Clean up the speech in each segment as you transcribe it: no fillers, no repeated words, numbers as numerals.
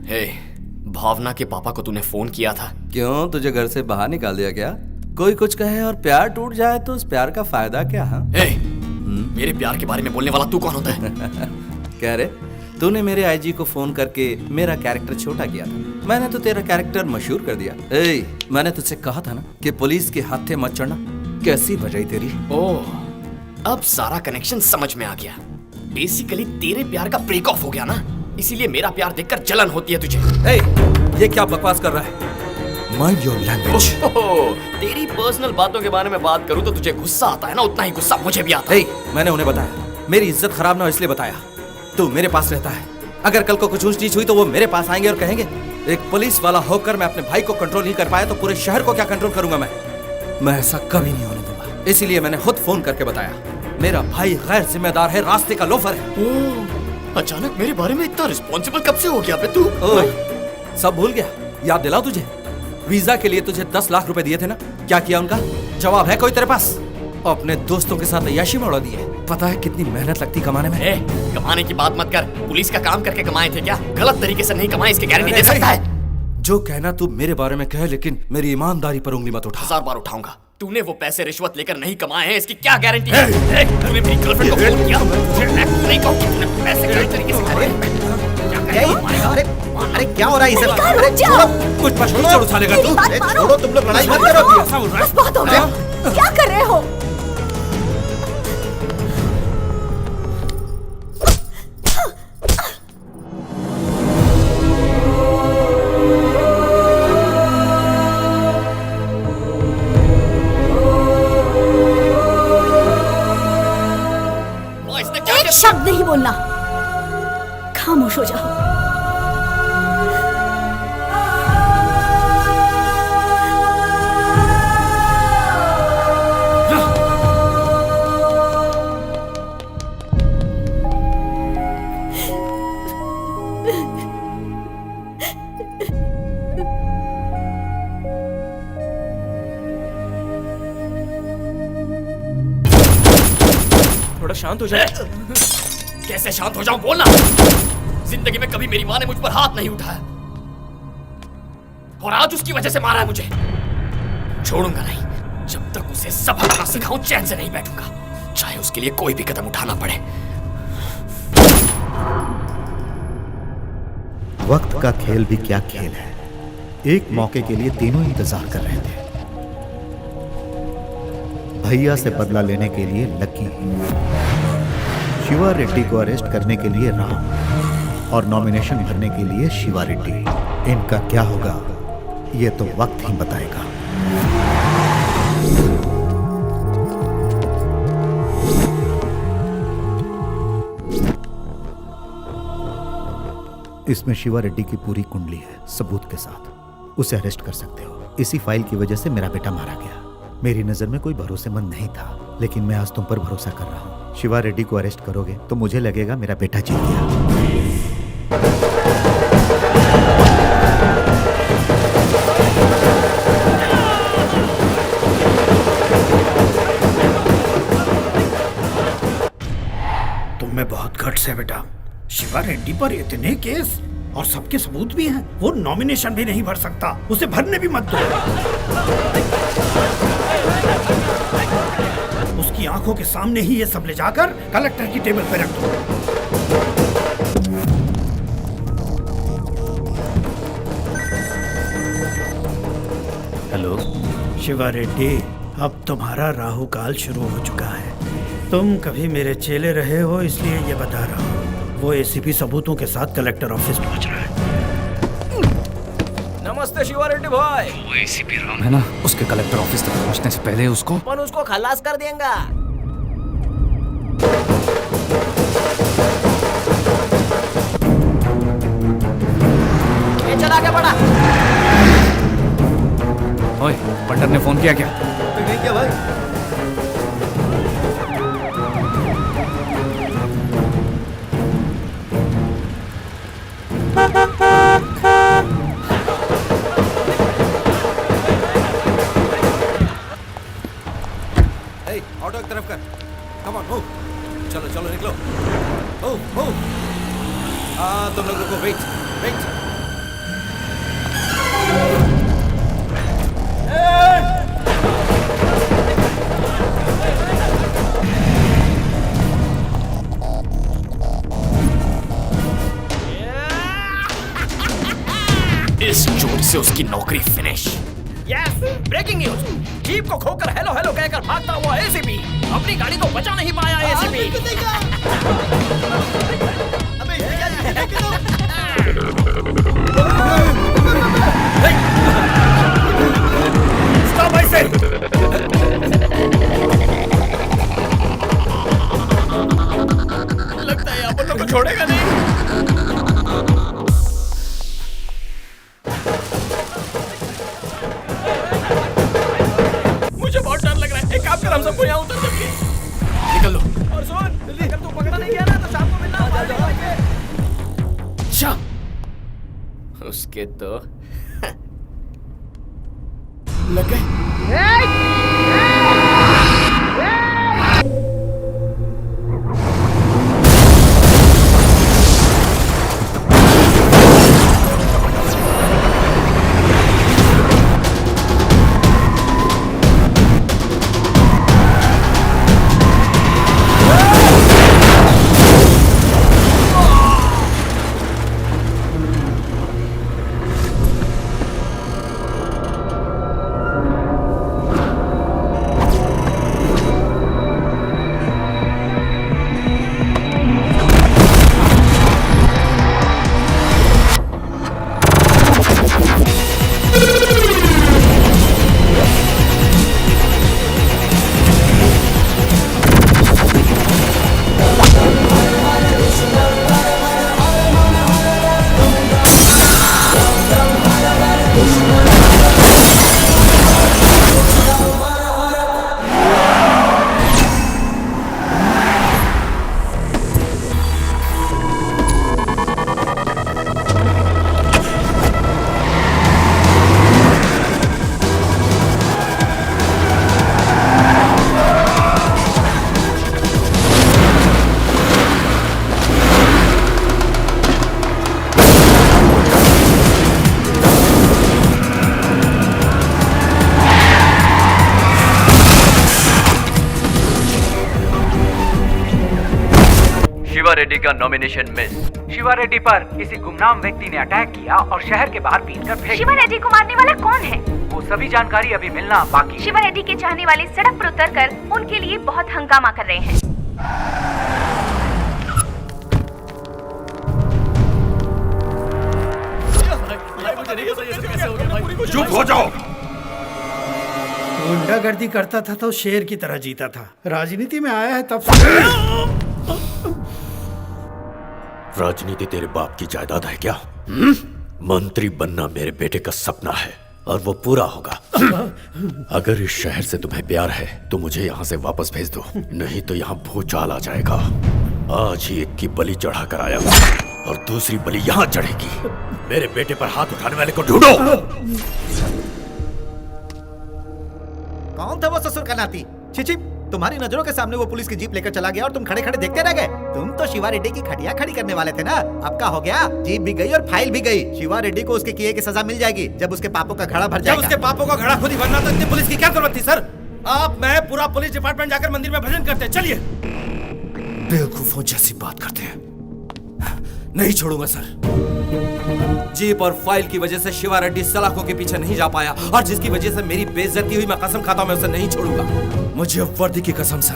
हे, भावना के पापा को तूने फोन किया था? क्यों, तुझे घर से बाहर निकाल दिया क्या? कोई कुछ कहे और प्यार टूट जाए तो उस प्यार का फायदा क्या? हाँ, मेरे प्यार के बारे में बोलने वाला तू कौन होता है? कह रहे तूने मेरे आईजी को फोन करके मेरा कैरेक्टर छोटा किया था। मैंने तो तेरा कैरेक्टर मशहूर कर दिया। मैंने तुझसे कहा था ना कि पुलिस के हाथे मत चढ़ना। कैसी बजाई तेरी। ओह, अब सारा कनेक्शन समझ में आ गया। बेसिकली तेरे प्यार का ब्रेक ऑफ हो गया ना, इसीलिए मेरा प्यार देखकर जलन होती है तुझे। ये क्या बकवास कर रहा है? Mind your language. तेरी पर्सनल बातों के बारे में बात करूं तो तुझे गुस्सा आता है ना, उतना ही गुस्सा मुझे भी आता है। मैंने उन्हें बताया, मेरी इज्जत खराब ना हो इसलिए बताया। तू मेरे पास रहता है, अगर कल को कुछ ऊंच नीच हुई तो वो मेरे पास आएंगे और कहेंगे एक पुलिस वाला होकर मैं अपने भाई को कंट्रोल नहीं कर पाया तो पूरे शहर को क्या कंट्रोल करूंगा मैं ऐसा कभी नहीं होने दूंगा। इसीलिए मैंने खुद फोन करके बताया, मेरा भाई गैर जिम्मेदार है, रास्ते का लोफर है। अचानक मेरे बारे में इतना रिस्पॉन्सिबल कब से हो गया बे तू? सब भूल गया? याद दिलाओ तुझे, वीजा के लिए तुझे 10 लाख रुपए दिए थे ना, क्या किया उनका? जवाब है कोई तेरे पास? अपने दोस्तों के साथ अय्याशी में उड़ा दिए। पता है कितनी मेहनत लगती कमाने में? कमाने की बात मत कर, पुलिस का काम करके कमाए थे क्या? गलत तरीके से नहीं कमाए, इसकी गारंटी दे सकता है? जो कहना तू मेरे बारे में कह, लेकिन मेरी ईमानदारी पर उंगली मत उठा। 1000 बार उठाऊंगा। तूने वो पैसे रिश्वत लेकर नहीं कमाए हैं, इसकी क्या गारंटी है? तूने मेरी गर्लफ्रेंड को फोन किया, नहीं कहूं कि तूने पैसे गलत तरीके से खाए। अरे क्या हो रहा है इसे? अरे कुछ पछोड़ छोड़ उछालेगा तू? छोड़ो, तुम लोग लड़ाई मत करो। ऐसा बोल रहा है? बहुत हो गया, क्या कर रहे हो? एक शब्द नहीं बोलना, खामोश हो जाओ। थोड़ा शांत हो जाए। कैसे शांत हो जाऊं, बोलना। जिंदगी में कभी मेरी माँ ने मुझ पर हाथ नहीं उठाया और आज उसकी वजह से मारा है मुझे। छोड़ूंगा नहीं, जब तक उसे सबक ना सिखाऊं चैन से नहीं बैठूंगा, चाहे उसके लिए कोई भी कदम उठाना पड़े। वक्त का खेल भी क्या खेल है। एक मौके के लिए तीनों इंतजार कर रहे थे। भैया से बदला लेने के लिए लकी, शिवा रेड्डी को अरेस्ट करने के लिए राम और नॉमिनेशन भरने के लिए शिवा रेड्डी। इनका क्या होगा ये तो वक्त ही बताएगा। इसमें शिवा रेड्डी की पूरी कुंडली है, सबूत के साथ। उसे अरेस्ट कर सकते हो। इसी फाइल की वजह से मेरा बेटा मारा गया। मेरी नजर में कोई भरोसेमंद नहीं था, लेकिन मैं आज तुम पर भरोसा कर रहा हूँ। शिवा रेड्डी को अरेस्ट करोगे तो मुझे लगेगा मेरा बेटा जीत गया। तुम में बहुत गट्स है बेटा। शिवा रेड्डी पर इतने केस और सबके सबूत भी हैं। वो नॉमिनेशन भी नहीं भर सकता, उसे भरने भी मत दो। उसकी आंखों के सामने ही ये सब ले जाकर कलेक्टर की टेबल पर रख दो। हेलो शिवा रेड्डी, अब तुम्हारा राहु काल शुरू हो चुका है। तुम कभी मेरे चेले रहे हो, इसलिए ये बता रहा हूँ। वो एसीपी सबूतों के साथ कलेक्टर ऑफिस पहुंच रहा है। नमस्ते शिवा रेड्डी भाई। वो एसीपी राम है ना, उसके कलेक्टर ऑफिस तक पहुंचने से पहले उसको खलास कर देंगे। ये चला के बड़ा। ओए, पंडित ने फोन किया क्या? नहीं किया भाई। ऑटो की तरफ कर। Come on, move. चलो चलो निकलो। Move move. तुम लोग रुको, वेट वेट। से उसकी नौकरी finish. Yes, breaking news. Jeep को खोकर हेलो हेलो कहकर भागता हुआ एसीपी अपनी गाड़ी को बचा नहीं पाया। एसीपी स्टॉप ऐसे। लगता है अपन लोग को छोड़ेगा नहीं। मुझे बहुत डर लग रहा है। एक काम कर, हम सबको यहाँ उतर सकते। निकल लो। और सुन, अगर तू पकड़ा नहीं गया ना तो शाम को मिलना। अच्छा, उसके तो लग गए। शिवा रेड्डी का नॉमिनेशन मिस। शिवा रेड्डी पर किसी गुमनाम व्यक्ति ने अटैक किया और शहर के बाहर पीटकर फेंक। शिवा रेड्डी को मारने वाला कौन है? वो सभी जानकारी अभी मिलना बाकी। शिवा रेड्डी के चाहने वाले सड़क पर उतरकर उनके लिए बहुत हंगामा कर रहे हैं। चुप हो जाओ। गुंडागर्दी करता था तो शेर की तरह जीता था। राजनीति में आया है तब से। राजनीति तेरे बाप की जायदाद है क्या? मंत्री बनना मेरे बेटे का सपना है और वो पूरा होगा। अगर इस शहर से तुम्हें प्यार है तो मुझे यहाँ से वापस भेज दो, नहीं तो यहाँ भूचाल आ जाएगा। आज ही एक की बलि चढ़ा कर आया और दूसरी बलि यहाँ चढ़ेगी। मेरे बेटे पर हाथ उठाने वाले को ढूंढो। कौन था वो ससुर का नाती? छिछि, तुम्हारी नजरों के सामने वो पुलिस की जीप लेकर चला गया और तुम खड़े खड़े देखते रह गए। तुम तो शिवा रेड्डी की खटिया खड़ी करने वाले थे ना। अब क्या हो गया? जीप भी गई और फाइल भी गई। शिवा रेड्डी को उसके किए की सजा मिल जाएगी जब उसके पापों का घड़ा भर जाएगा। जब उसके पापों का घड़ा खुद ही भरना तो इतनी पुलिस की क्या जरूरत थी सर? आप मैं पूरा पुलिस डिपार्टमेंट जाकर मंदिर में भजन करते हैं। चलिए। बेवकूफों जैसी बात करते हैं। नहीं छोड़ूंगा सर। जीप और फाइल की वजह से शिवा रेड्डी सलाखों के पीछे नहीं जा पाया और जिसकी वजह से मेरी बेइज्जती हुई, मैं कसम खाता हूं मैं उसे नहीं छोड़ूंगा। मुझे वर्दी की कसम सर।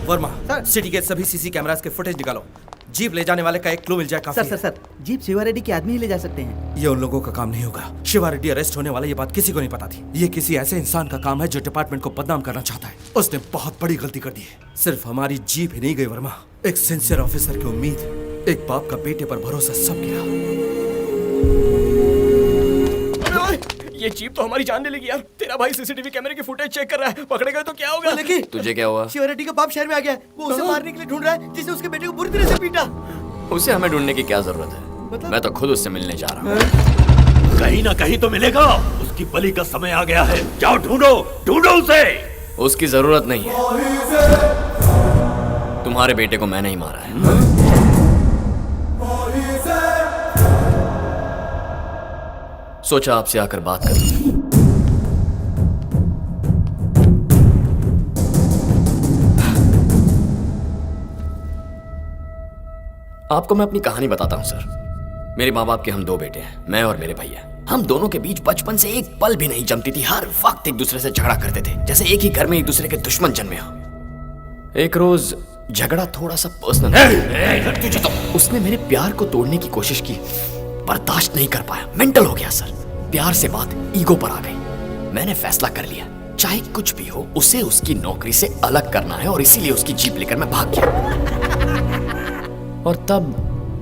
वर्मा सर, सिटी के सभी सीसी कैमरास के फुटेज निकालो। जीप ले जाने वाले का एक क्लू मिल जाए काफी है। सर जीप शिवा रेड्डी के आदमी ही ले जा सकते हैं। ये उन लोगों का काम नहीं होगा। शिवा रेड्डी अरेस्ट होने वाला ये बात किसी को नहीं पता थी। ये किसी ऐसे इंसान का काम है जो डिपार्टमेंट को बदनाम करना चाहता है। उसने बहुत बड़ी गलती कर दी है। सिर्फ हमारी जीप ही नहीं गई वर्मा, एक सिंसियर ऑफिसर की उम्मीद, एक बाप का बेटे पर भरोसा सब गया। ये जीप तो हमारी जान ले लेगी यार। तेरा भाई सीसीटीवी कैमरे की फुटेज चेक कर रहा है, पकड़े गए तो क्या होगा? तुझे क्या हुआ? शिवा रेड्डी का बाप शहर में आ गया है। वो उसे मारने के लिए ढूंढ रहा है जिसने उसके बेटे को बुरी तरह से पीटा। उसे हमें ढूंढने की क्या जरूरत है? मैं तो खुद उससे मिलने जा रहा हूँ। कहीं ना कहीं तो मिलेगा। उसकी बलि का समय आ गया है। जाओ ढूंढो, ढूंढो उसे। उसकी जरूरत नहीं है। तुम्हारे बेटे को मैंने ही मारा है। सोचा आपसे आकर बात करूं। आपको मैं अपनी कहानी बताता हूं सर। मेरे माँ बाप के हम 2 बेटे हैं, मैं और मेरे भैया। हम दोनों के बीच बचपन से एक पल भी नहीं जमती थी। हर वक्त एक दूसरे से झगड़ा करते थे, जैसे एक ही घर में एक दूसरे के दुश्मन जन्मे हो। एक रोज झगड़ा थोड़ा सा पर्सनल, तुझे तो उसने मेरे प्यार को तोड़ने की कोशिश की, बर्दाश्त नहीं कर पाया, मेंटल हो गया सर। प्यार से बात ईगो पर आ गई। मैंने फैसला कर लिया, चाहे कुछ भी हो उसे उसकी नौकरी से अलग करना है, और इसीलिए उसकी जीप लेकर मैं भाग गया। और तब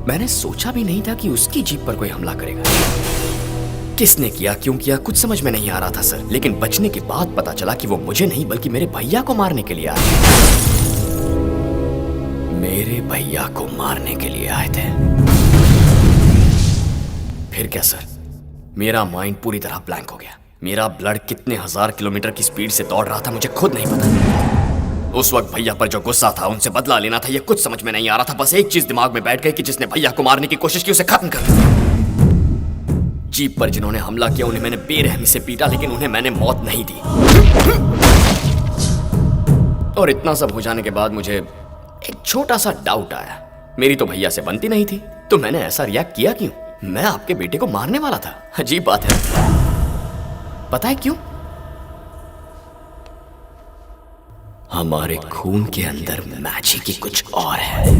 मैंने सोचा भी नहीं था कि उसकी जीप पर कोई हमला करेगा। किसने किया, क्यों किया, कुछ समझ में नहीं आ रहा था सर। लेकिन बचने के बाद पता चला कि वो मुझे नहीं बल्कि मेरे भैया को मारने के लिए आए। मेरे भैया को मारने के लिए आए थे। फिर क्या सर, मेरा माइंड पूरी तरह ब्लैंक हो गया। मेरा ब्लड कितने 1000 किलोमीटर की स्पीड से दौड़ रहा था मुझे खुद नहीं पता। उस वक्त भैया पर जो गुस्सा था, उनसे बदला लेना था, ये कुछ समझ में नहीं आ रहा था। बस एक चीज दिमाग में बैठ गई कि जिसने भैया को मारने की कोशिश की उसे खत्म कर। जीप पर जिन्होंने हमला किया उन्हें मैंने बेरहमी से पीटा, लेकिन उन्हें मैंने मौत नहीं दी। और इतना सब हो जाने के बाद मुझे एक छोटा सा डाउट आया। मेरी तो भैया से बनती नहीं थी, तो मैंने ऐसा रिएक्ट किया क्यों? मैं आपके बेटे को मारने वाला था। अजीब बात है। पता है क्यों? हमारे खून के अंदर मैजिक ही कुछ और है।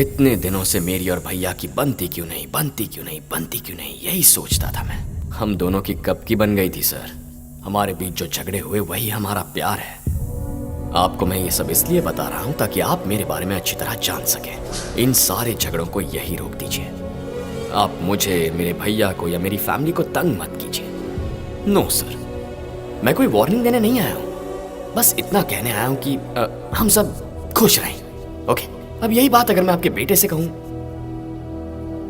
इतने दिनों से मेरी और भैया की बनती क्यों नहीं, बनती क्यों नहीं, बनती क्यों नहीं, यही सोचता था मैं। हम दोनों की कब की बन गई थी सर। हमारे बीच जो झगड़े हुए वही हमारा प्यार है। आपको मैं ये सब इसलिए बता रहा हूं ताकि आप मेरे बारे में अच्छी तरह जान सकें। इन सारे झगड़ों को यही रोक दीजिए। आप मुझे, मेरे भैया को या मेरी फैमिली को तंग मत कीजिए। नो सर, मैं कोई वार्निंग देने नहीं आया हूं, बस इतना कहने आया हूं कि हम सब खुश रहें। ओके, अब यही बात अगर मैं आपके बेटे से कहूं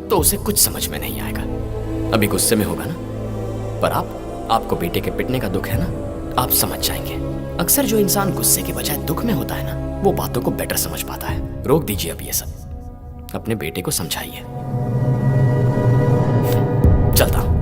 तो उसे कुछ समझ में नहीं आएगा। अभी गुस्से में होगा ना, पर आपको बेटे के पिटने का दुख है ना, आप समझ जाएंगे। अक्सर जो इंसान गुस्से के बजाय दुख में होता है ना, वो बातों को बेटर समझ पाता है। रोक दीजिए अब ये सब, अपने बेटे को समझाइए।